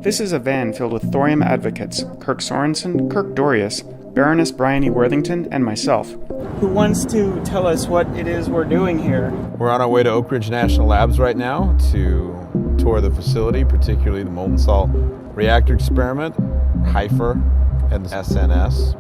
This is a van filled with thorium advocates, Kirk Sorensen, Kirk Dorius, Baroness Bryony Worthington, and myself. Who wants to tell us what it is we're doing here? We're on our way to Oak Ridge National Labs right now to tour the facility, particularly the molten salt reactor experiment, HYFER, and the SNS.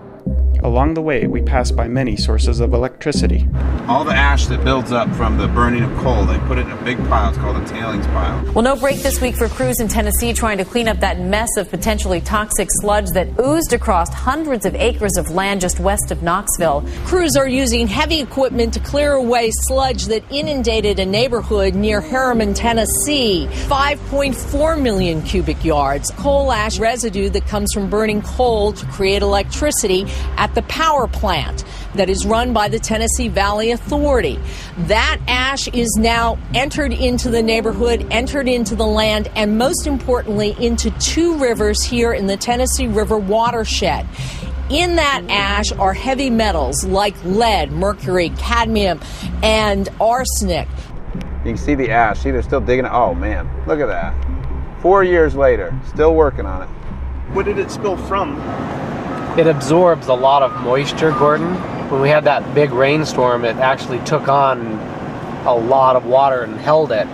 Along the way, we pass by many sources of electricity. All the ash that builds up from the burning of coal, they put it in a big pile. It's called a tailings pile. Well, no break this week for crews in Tennessee trying to clean up that mess of potentially toxic sludge that oozed across hundreds of acres of land just west of Knoxville. Crews are using heavy equipment to clear away sludge that inundated a neighborhood near Harriman, Tennessee. 5.4 million cubic yards. Coal ash residue that comes from burning coal to create electricity at the power plant that is run by the Tennessee Valley Authority. That ash is now entered into the neighborhood, entered into the land, and most importantly, into two rivers here in the Tennessee River watershed. In that ash are heavy metals like lead, mercury, cadmium, and arsenic. You can see the ash. See, they're still digging it. Oh, man, look at that. 4 years later, still working on it. What did it spill from? It absorbs a lot of moisture, Gordon. When we had that big rainstorm, it actually took on a lot of water and held it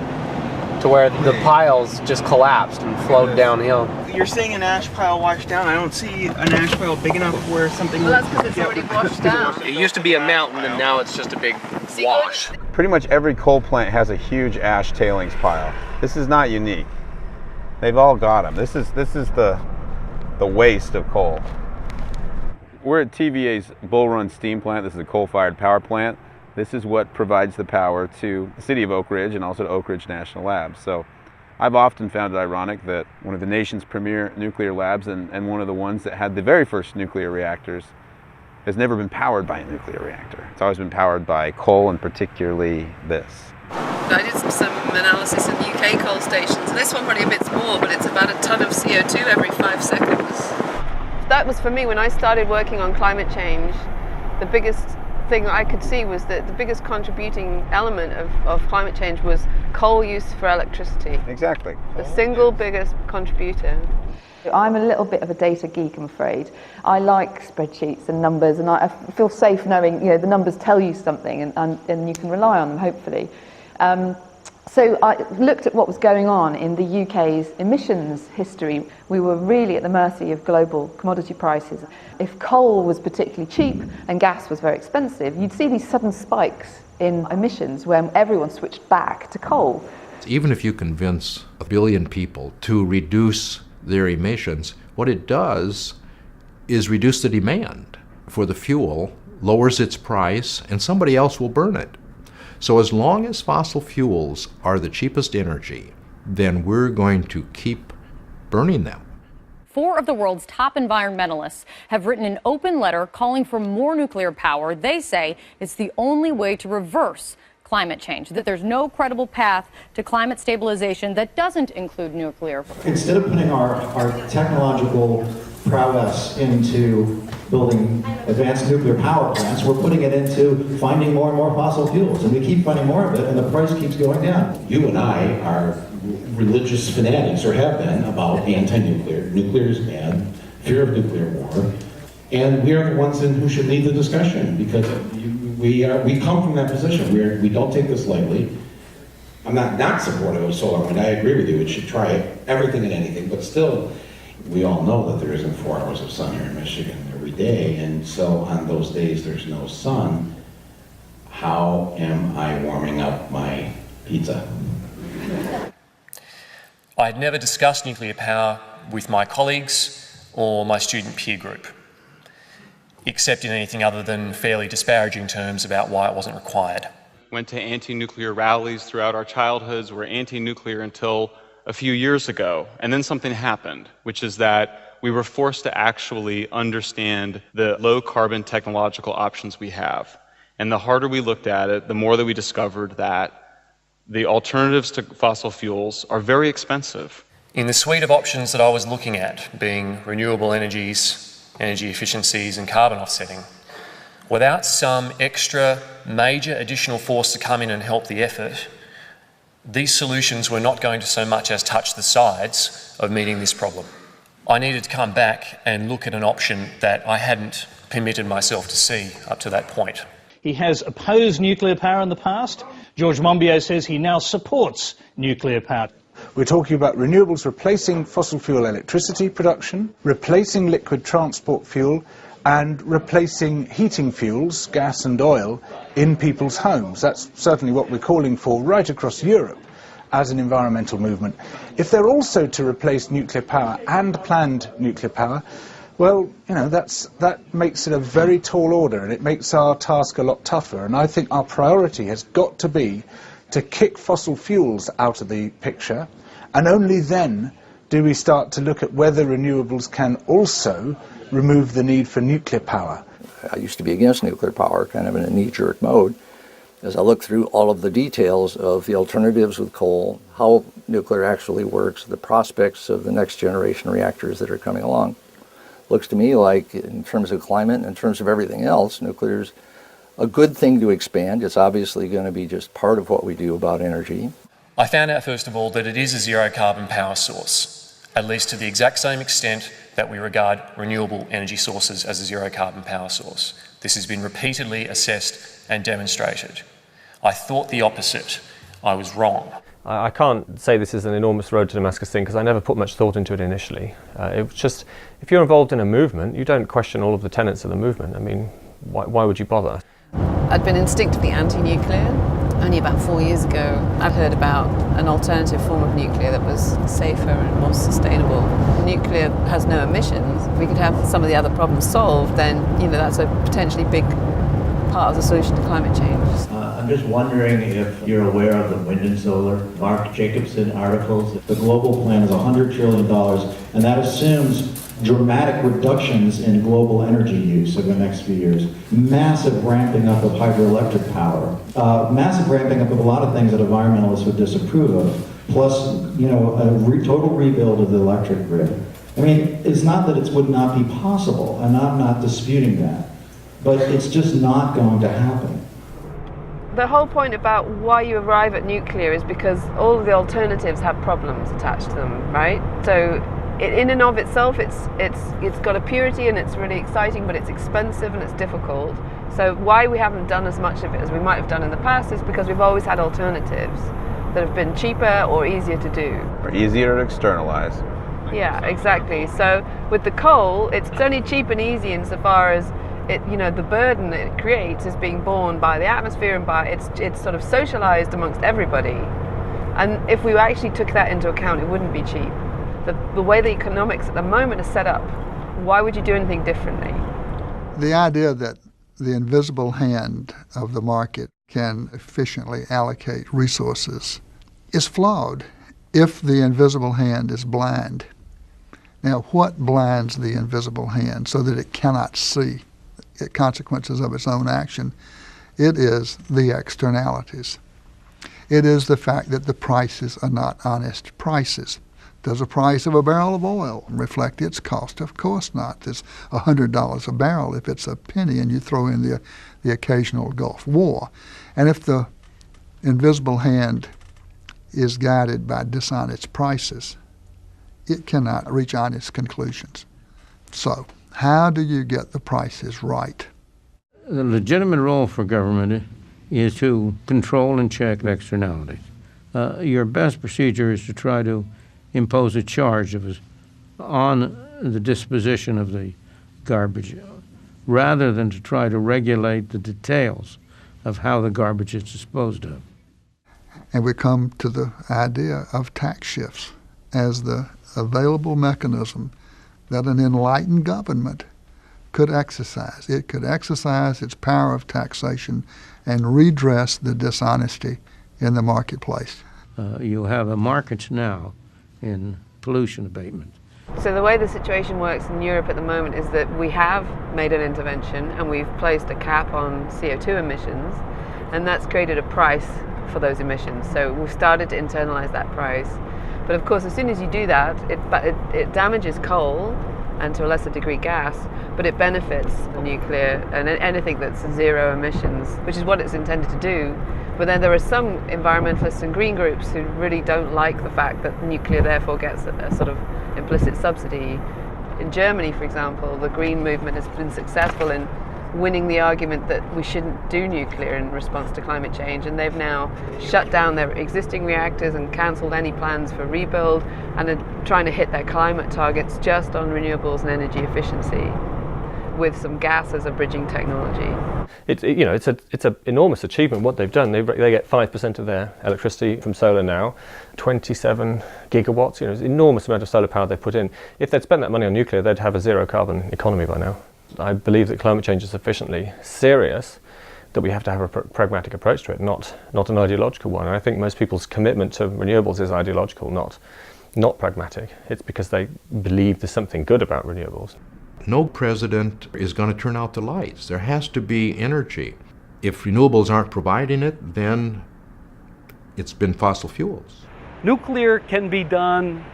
to where the piles just collapsed and flowed downhill. You're saying an ash pile washed down. I don't see an ash pile big enough where something... Well, that's because it's already washed down. It used to be a mountain, and now it's just a big wash. Pretty much every coal plant has a huge ash tailings pile. This is not unique. They've all got them. This is the waste of coal. We're at TVA's Bull Run steam plant. This is a coal-fired power plant. This is what provides the power to the city of Oak Ridge and also to Oak Ridge National Labs. So I've often found it ironic that one of the nation's premier nuclear labs and one of the ones that had the very first nuclear reactors has never been powered by a nuclear reactor. It's always been powered by coal, and particularly this. I did some analysis of UK coal stations. This one probably a bit more, but it's about a ton of CO2 every 5 seconds. That was for me when I started working on climate change. The biggest thing I could see was that the biggest contributing element of climate change was coal use for electricity. Exactly. The single biggest contributor. I'm a little bit of a data geek, I'm afraid. I like spreadsheets and numbers, and I feel safe knowing the numbers tell you something, and you can rely on them, hopefully. So I looked at what was going on in the UK's emissions history. We were really at the mercy of global commodity prices. If coal was particularly cheap and gas was very expensive, you'd see these sudden spikes in emissions when everyone switched back to coal. Even if you convince 1 billion people to reduce their emissions, what it does is reduce the demand for the fuel, lowers its price, and somebody else will burn it. So as long as fossil fuels are the cheapest energy, then we're going to keep burning them. 4 of the world's top environmentalists have written an open letter calling for more nuclear power. They say it's the only way to reverse climate change, that there's no credible path to climate stabilization that doesn't include nuclear. Instead of putting our technological prowess into building advanced nuclear power plants, we're putting it into finding more and more fossil fuels, and we keep finding more of it, and the price keeps going down. You and I are religious fanatics, or have been, about anti-nuclear. Nuclear is bad, fear of nuclear war, and we are the ones who should lead the discussion, because we come from that position. We don't take this lightly. I'm not supportive of solar wind. I agree with you. We should try everything and anything, but still, we all know that there isn't 4 hours of sun here in Michigan every day, and so on those days there's no sun. How am I warming up my pizza? I had never discussed nuclear power with my colleagues or my student peer group, except in anything other than fairly disparaging terms about why it wasn't required. Went to anti-nuclear rallies throughout our childhoods. We're anti-nuclear until a few years ago, and then something happened, which is that we were forced to actually understand the low-carbon technological options we have. And the harder we looked at it, the more that we discovered that the alternatives to fossil fuels are very expensive. In the suite of options that I was looking at, being renewable energies, energy efficiencies, and carbon offsetting, without some extra major additional force to come in and help the effort, these solutions were not going to so much as touch the sides of meeting this problem. I needed to come back and look at an option that I hadn't permitted myself to see up to that point. He has opposed nuclear power in the past. George Monbiot says he now supports nuclear power. We're talking about renewables replacing fossil fuel electricity production, replacing liquid transport fuel, and replacing heating fuels, gas and oil, in people's homes. That's certainly what we're calling for right across Europe as an environmental movement. If they're also to replace nuclear power and planned nuclear power, well, you know, that makes it a very tall order, and it makes our task a lot tougher. And I think our priority has got to be to kick fossil fuels out of the picture, and only then do we start to look at whether renewables can also remove the need for nuclear power. I used to be against nuclear power, kind of in a knee-jerk mode. As I look through all of the details of the alternatives with coal, how nuclear actually works, the prospects of the next generation reactors that are coming along, looks to me like, in terms of climate and in terms of everything else, nuclear's a good thing to expand. It's obviously going to be just part of what we do about energy. I found out, first of all, that it is a zero-carbon power source, at least to the exact same extent that we regard renewable energy sources as a zero-carbon power source. This has been repeatedly assessed and demonstrated. I thought the opposite. I was wrong. I can't say this is an enormous road to Damascus thing because I never put much thought into it initially. It was just, if you're involved in a movement, you don't question all of the tenets of the movement. I mean, why would you bother? I'd been instinctively anti-nuclear. Only about 4 years ago, I heard about an alternative form of nuclear that was safer and more sustainable. Nuclear has no emissions. If we could have some of the other problems solved, then that's a potentially big part of the solution to climate change. I'm just wondering if you're aware of the wind and solar, Mark Jacobson articles. The global plan is $100 trillion, and that assumes dramatic reductions in global energy use over the next few years. Massive ramping up of hydroelectric power. Massive ramping up of a lot of things that environmentalists would disapprove of. Plus, a total rebuild of the electric grid. I mean, it's not that it would not be possible, and I'm not disputing that, but it's just not going to happen. The whole point about why you arrive at nuclear is because all of the alternatives have problems attached to them, right? So in and of itself, it's got a purity and it's really exciting, but it's expensive and it's difficult. So why we haven't done as much of it as we might have done in the past is because we've always had alternatives that have been cheaper or easier to do. Or easier to externalize. Yeah, exactly. So with the coal, it's only cheap and easy insofar as the burden that it creates is being borne by the atmosphere and by it's sort of socialized amongst everybody. And if we actually took that into account, it wouldn't be cheap. The way the economics at the moment is set up, why would you do anything differently? The idea that the invisible hand of the market can efficiently allocate resources is flawed if the invisible hand is blind. Now, what blinds the invisible hand so that it cannot see the consequences of its own action? It is the externalities. It is the fact that the prices are not honest prices. Does the price of a barrel of oil reflect its cost? Of course not. It's $100 a barrel if it's a penny and you throw in the occasional Gulf War. And if the invisible hand is guided by dishonest prices, it cannot reach honest conclusions. So, how do you get the prices right? The legitimate role for government is to control and check externalities. Your best procedure is to try to impose a charge on the disposition of the garbage, rather than to try to regulate the details of how the garbage is disposed of. And we come to the idea of tax shifts as the available mechanism that an enlightened government could exercise. It could exercise its power of taxation and redress the dishonesty in the marketplace. You have a market now in pollution abatement. So the way the situation works in Europe at the moment is that we have made an intervention and we've placed a cap on CO2 emissions, and that's created a price for those emissions. So we've started to internalize that price. But of course, as soon as you do that, it damages coal and to a lesser degree gas, but it benefits nuclear and anything that's zero emissions, which is what it's intended to do. But then there are some environmentalists and green groups who really don't like the fact that nuclear therefore gets a sort of implicit subsidy. In Germany, for example, the green movement has been successful in winning the argument that we shouldn't do nuclear in response to climate change, and they've now shut down their existing reactors and cancelled any plans for rebuild, and are trying to hit their climate targets just on renewables and energy efficiency, with some gas as a bridging technology. It's an enormous achievement what they've done. They get 5% of their electricity from solar now, 27 gigawatts. It's an enormous amount of solar power they put in. If they'd spent that money on nuclear, they'd have a zero carbon economy by now. I believe that climate change is sufficiently serious that we have to have a pragmatic approach to it, not an ideological one. And I think most people's commitment to renewables is ideological, not pragmatic. It's because they believe there's something good about renewables. No president is going to turn out the lights. There has to be energy. If renewables aren't providing it, then it's been fossil fuels. Nuclear can be done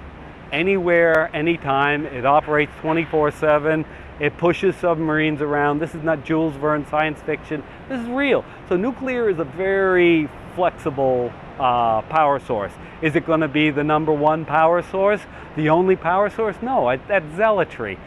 anywhere, anytime. It operates 24/7. It pushes submarines around. This is not Jules Verne science fiction. This is real. So nuclear is a very flexible power source. Is it going to be the number one power source? The only power source? No, that's zealotry.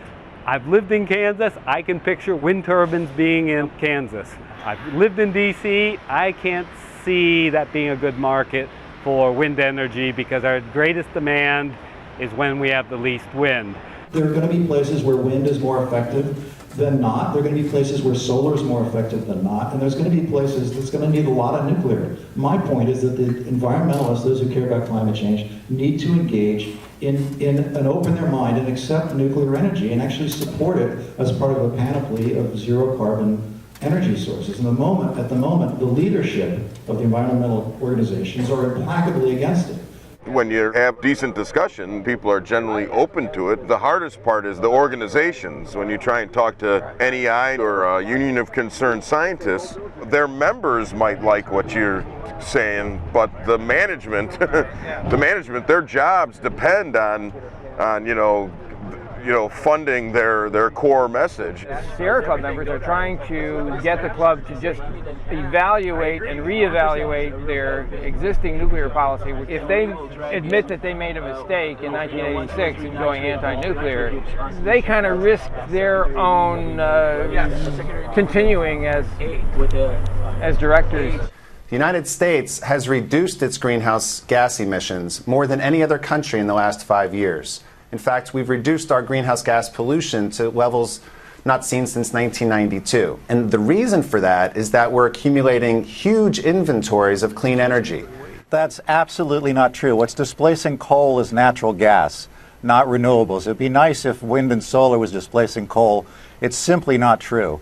I've lived in Kansas. I can picture wind turbines being in Kansas. I've lived in DC. I can't see that being a good market for wind energy because our greatest demand is when we have the least wind. There are going to be places where wind is more effective than not. There are going to be places where solar is more effective than not. And there's going to be places that's going to need a lot of nuclear. My point is that the environmentalists, those who care about climate change, need to engage in and open their mind and accept nuclear energy and actually support it as part of a panoply of zero carbon energy sources. And at the moment, the leadership of the environmental organizations are implacably against it. When you have decent discussion, people are generally open to it. The hardest part is the organizations. When you try and talk to NEI or Union of Concerned Scientists, their members might like what you're saying, but the management, their jobs depend on funding their core message. Sierra Club members are trying to get the club to just evaluate and reevaluate their existing nuclear policy. If they admit that they made a mistake in 1986 in going anti-nuclear, they kind of risk their own continuing as directors. The United States has reduced its greenhouse gas emissions more than any other country in the last 5 years. In fact, we've reduced our greenhouse gas pollution to levels not seen since 1992. And the reason for that is that we're accumulating huge inventories of clean energy. That's absolutely not true. What's displacing coal is natural gas, not renewables. It'd be nice if wind and solar was displacing coal. It's simply not true.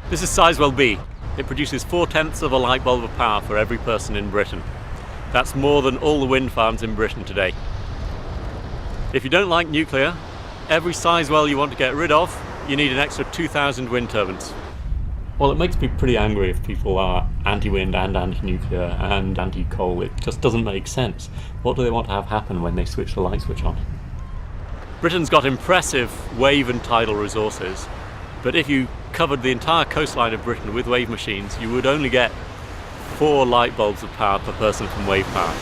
This is Sizewell B. It produces 4/10 of a light bulb of power for every person in Britain. That's more than all the wind farms in Britain today. If you don't like nuclear, every Sizewell you want to get rid of, you need an extra 2,000 wind turbines. Well, it makes me pretty angry if people are anti-wind and anti-nuclear and anti-coal. It just doesn't make sense. What do they want to have happen when they switch the light switch on? Britain's got impressive wave and tidal resources, but if you covered the entire coastline of Britain with wave machines, you would only get 4 light bulbs of power per person from wave power.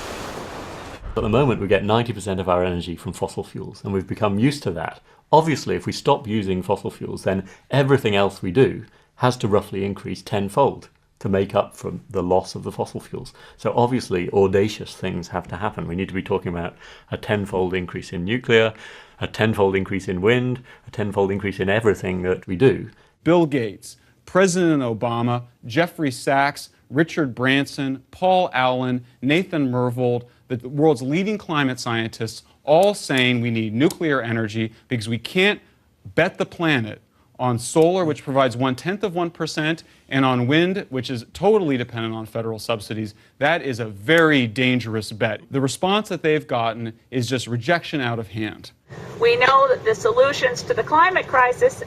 At the moment, we get 90% of our energy from fossil fuels, and we've become used to that. Obviously, if we stop using fossil fuels, then everything else we do has to roughly increase tenfold to make up for the loss of the fossil fuels. So obviously, audacious things have to happen. We need to be talking about a tenfold increase in nuclear, a tenfold increase in wind, a tenfold increase in everything that we do. Bill Gates, President Obama, Jeffrey Sachs, Richard Branson, Paul Allen, Nathan Myhrvold, the world's leading climate scientists, all saying we need nuclear energy because we can't bet the planet on solar, which provides 0.1%, and on wind, which is totally dependent on federal subsidies. That is a very dangerous bet. The response that they've gotten is just rejection out of hand. We know that the solutions to the climate crisis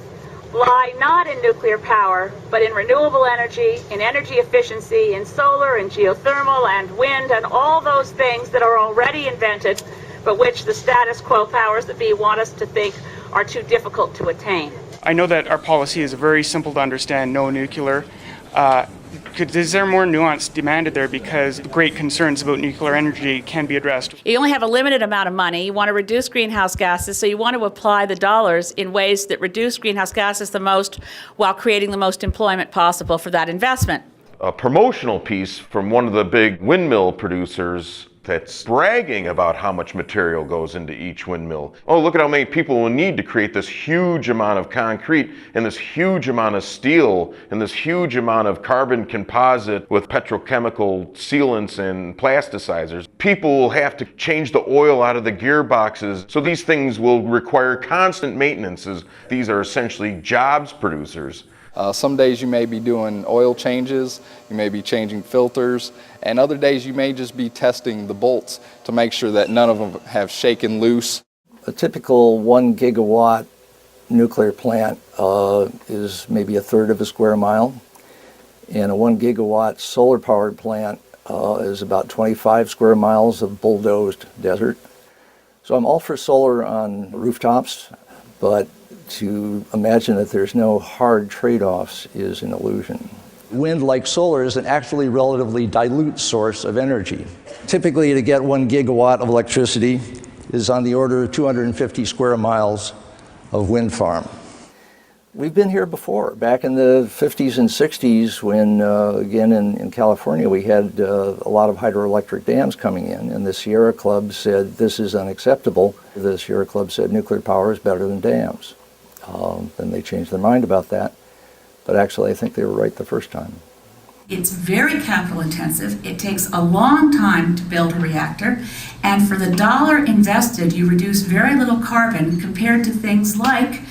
lie not in nuclear power, but in renewable energy, in energy efficiency, in solar and geothermal and wind and all those things that are already invented, but which the status quo powers that be want us to think are too difficult to attain. I know that our policy is very simple to understand, no nuclear. Is there more nuance demanded there because great concerns about nuclear energy can be addressed? You only have a limited amount of money. You want to reduce greenhouse gases, so you want to apply the dollars in ways that reduce greenhouse gases the most while creating the most employment possible for that investment. A promotional piece from one of the big windmill producers that's bragging about how much material goes into each windmill. Oh, look at how many people will need to create this huge amount of concrete and this huge amount of steel and this huge amount of carbon composite with petrochemical sealants and plasticizers. People will have to change the oil out of the gearboxes. So these things will require constant maintenance. These are essentially jobs producers. Some days you may be doing oil changes, you may be changing filters, and other days you may just be testing the bolts to make sure that none of them have shaken loose. A typical 1 gigawatt nuclear plant is maybe a third of a square mile, and a 1 gigawatt solar powered plant is about 25 square miles of bulldozed desert. So I'm all for solar on rooftops, but to imagine that there's no hard trade-offs is an illusion. Wind, like solar, is an actually relatively dilute source of energy. Typically, to get 1 gigawatt of electricity is on the order of 250 square miles of wind farm. We've been here before, back in the 50s and 60s when, again, in California, we had a lot of hydroelectric dams coming in, and the Sierra Club said this is unacceptable. The Sierra Club said nuclear power is better than dams. Then they changed their mind about that, but actually I think they were right the first time. It's very capital intensive. It takes a long time to build a reactor, and for the dollar invested, you reduce very little carbon compared to things like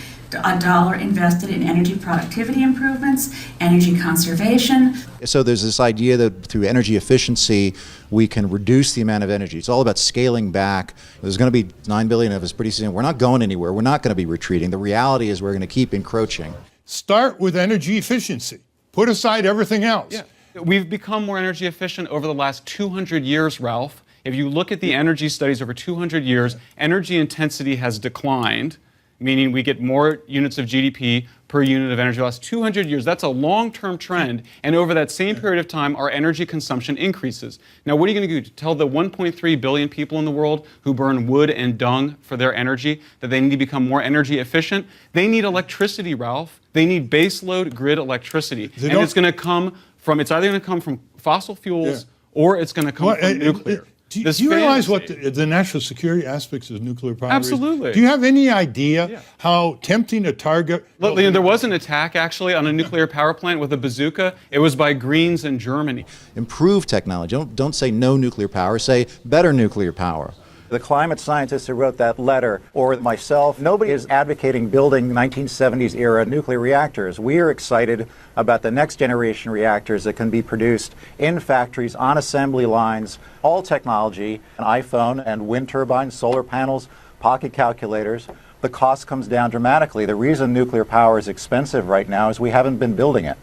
a dollar invested in energy productivity improvements, energy conservation. So there's this idea that through energy efficiency, we can reduce the amount of energy. It's all about scaling back. There's going to be 9 billion of us pretty soon. We're not going anywhere. We're not going to be retreating. The reality is we're going to keep encroaching. Start with energy efficiency. Put aside everything else. Yeah. We've become more energy efficient over the last 200 years, Ralph. If you look at the energy studies over 200 years, energy intensity has declined, meaning we get more units of GDP per unit of energy. The last 200 years, that's a long-term trend, and over that same period of time, our energy consumption increases. Now, what are you going to do? Tell the 1.3 billion people in the world who burn wood and dung for their energy that they need to become more energy efficient? They need electricity, Ralph. They need baseload grid electricity. And it's going to come from, it's either going to come from fossil fuels or it's going to come from nuclear. Do you realize what the national security aspects of nuclear power Absolutely. is? Do you have any idea how tempting a target? Look, there was an attack actually on a nuclear power plant with a bazooka. It was by Greens in Germany. Improve technology. Don't say no nuclear power. Say better nuclear power. The climate scientists who wrote that letter, or myself, nobody is advocating building 1970s era nuclear reactors. We are excited about the next generation reactors that can be produced in factories, on assembly lines, all technology, an iPhone and wind turbines, solar panels, pocket calculators. The cost comes down dramatically. The reason nuclear power is expensive right now is we haven't been building it.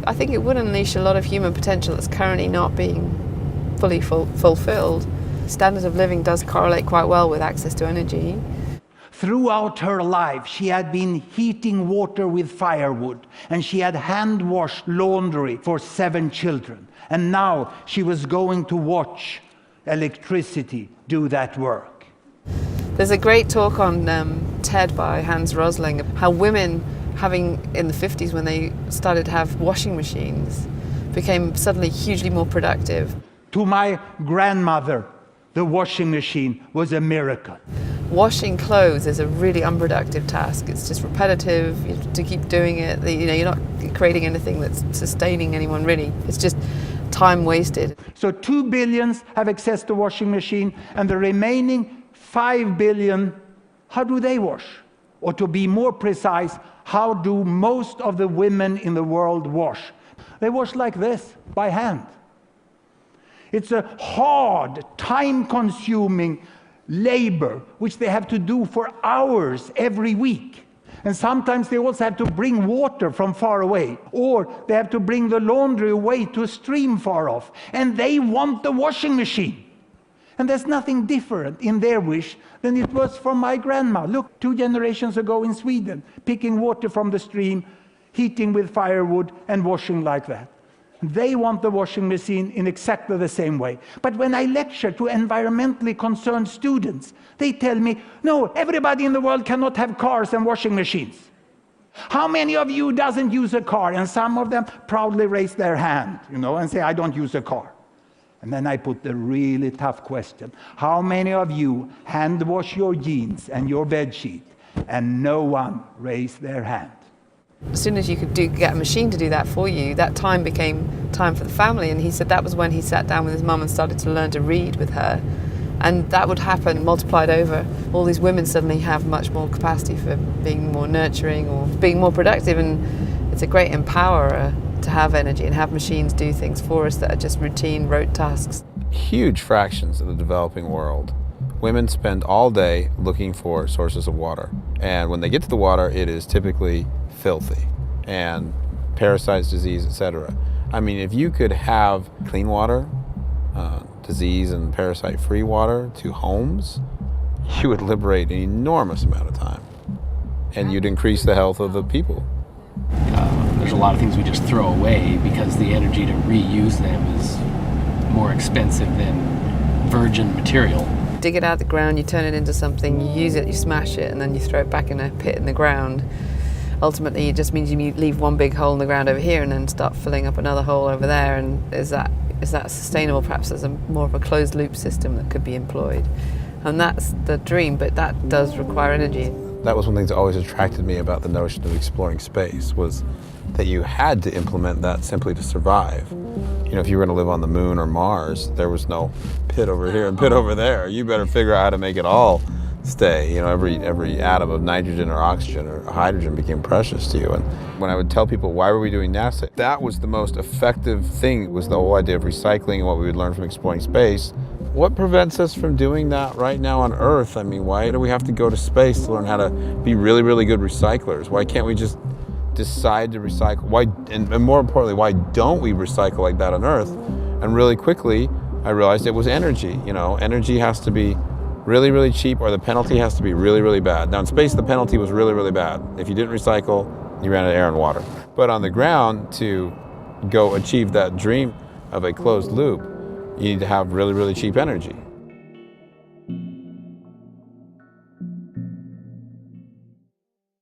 I think it would unleash a lot of human potential that's currently not being fully fulfilled. Standard of living does correlate quite well with access to energy. Throughout her life, she had been heating water with firewood, and she had hand-washed laundry for 7 children. And now she was going to watch electricity do that work. There's a great talk on TED by Hans Rosling, how women, in the 50s when they started to have washing machines, became suddenly hugely more productive. To my grandmother, the washing machine was a miracle. Washing clothes is a really unproductive task. It's just repetitive. You have to keep doing it. You're not creating anything that's sustaining anyone, really. It's just time wasted. So 2 billion have access to washing machine, and the remaining 5 billion, how do they wash? Or to be more precise, how do most of the women in the world wash? They wash like this, by hand. It's a hard, time-consuming labor which they have to do for hours every week. And sometimes they also have to bring water from far away, or they have to bring the laundry away to a stream far off. And they want the washing machine. And there's nothing different in their wish than it was from my grandma. Look, 2 generations ago in Sweden, picking water from the stream, heating with firewood, and washing like that. They want the washing machine in exactly the same way. But when I lecture to environmentally concerned students, they tell me, no, everybody in the world cannot have cars and washing machines. How many of you doesn't use a car? And some of them proudly raise their hand, and say, I don't use a car. And then I put the really tough question. How many of you hand wash your jeans and your bed sheet? And no one raised their hand. As soon as you could get a machine to do that for you, that time became time for the family. And he said that was when he sat down with his mum and started to learn to read with her. And that would happen, multiplied over. All these women suddenly have much more capacity for being more nurturing or being more productive. And it's a great empowerer to have energy and have machines do things for us that are just routine, rote tasks. Huge fractions of the developing world, women spend all day looking for sources of water. And when they get to the water, it is typically filthy and parasites, disease, etc. I mean, if you could have clean water, disease and parasite-free water to homes, you would liberate an enormous amount of time. And you'd increase the health of the people. There's a lot of things we just throw away because the energy to reuse them is more expensive than virgin material. Dig it out of the ground, you turn it into something, you use it, you smash it, and then you throw it back in a pit in the ground. Ultimately, it just means you leave one big hole in the ground over here and then start filling up another hole over there. And is that sustainable? Perhaps there's more of a closed loop system that could be employed. And that's the dream, but that does require energy. That was one thing that always attracted me about the notion of exploring space, was that you had to implement that simply to survive. If you were going to live on the moon or Mars, there was no pit over here and pit over there. You better figure out how to make it all stay. Every atom of nitrogen or oxygen or hydrogen became precious to you. And when I would tell people, why were we doing NASA? That was the most effective thing, was the whole idea of recycling and what we would learn from exploring space. What prevents us from doing that right now on Earth? I mean, why do we have to go to space to learn how to be really, really good recyclers? Why can't we just decide to recycle? Why, and more importantly, why don't we recycle like that on Earth? And really quickly, I realized it was energy. Energy has to be really, really cheap, or the penalty has to be really, really bad. Now in space, the penalty was really, really bad. If you didn't recycle, you ran out of air and water. But on the ground, to go achieve that dream of a closed loop, you need to have really, really cheap energy.